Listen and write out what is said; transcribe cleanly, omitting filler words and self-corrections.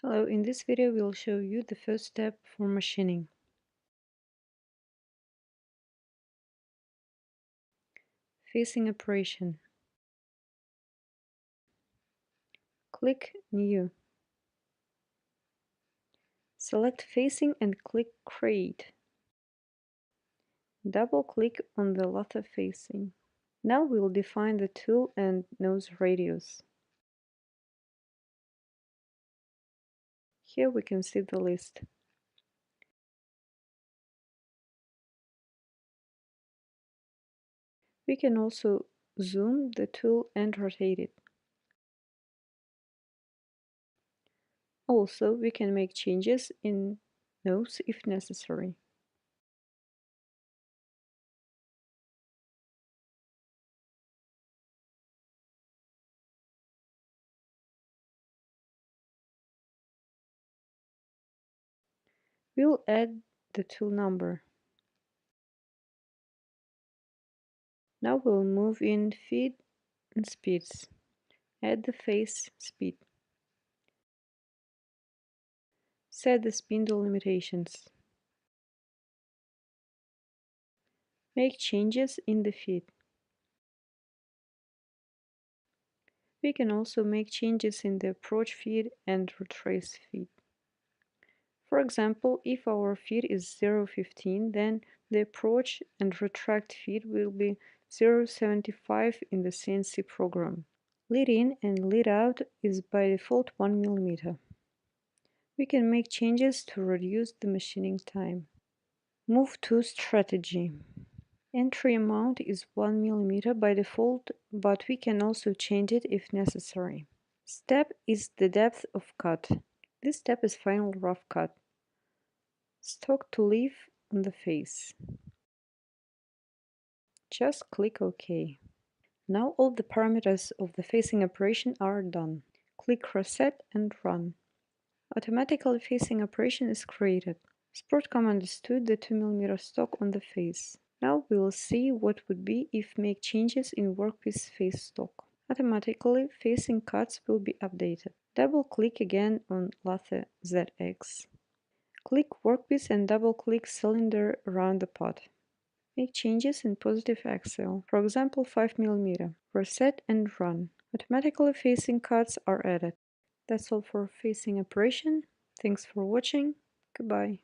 Hello, in this video we'll show you the first step for machining. Facing operation. Click New. Select Facing and click Create. Double-click on the Lathe Facing. Now we'll define the tool and nose radius. Here we can see the list. We can also zoom the tool and rotate it. Also, we can make changes in nose if necessary. We'll add the tool number. Now we'll move in feet and speeds. Add the face speed. Set the spindle limitations. Make changes in the feet. We can also make changes in the approach feed and retrace feed. For example, if our feed is 0.15, then the approach and retract feed will be 0.75 in the CNC program. Lead in and lead out is by default 1 mm. We can make changes to reduce the machining time. Move to strategy. Entry amount is 1 mm by default, but we can also change it if necessary. Step is the depth of cut. This step is final rough cut. Stock to leave on the face. Just click OK. Now all the parameters of the facing operation are done. Click Reset and Run. Automatically facing operation is created. SprutCAM understood the 2 mm stock on the face. Now we will see what would be if make changes in workpiece face stock. Automatically facing cuts will be updated. Double-click again on Lathe ZX. Click workpiece and double-click cylinder around the pot. Make changes in positive axial, for example 5 mm. Reset and run. Automatically facing cuts are added. That's all for facing operation. Thanks for watching. Goodbye.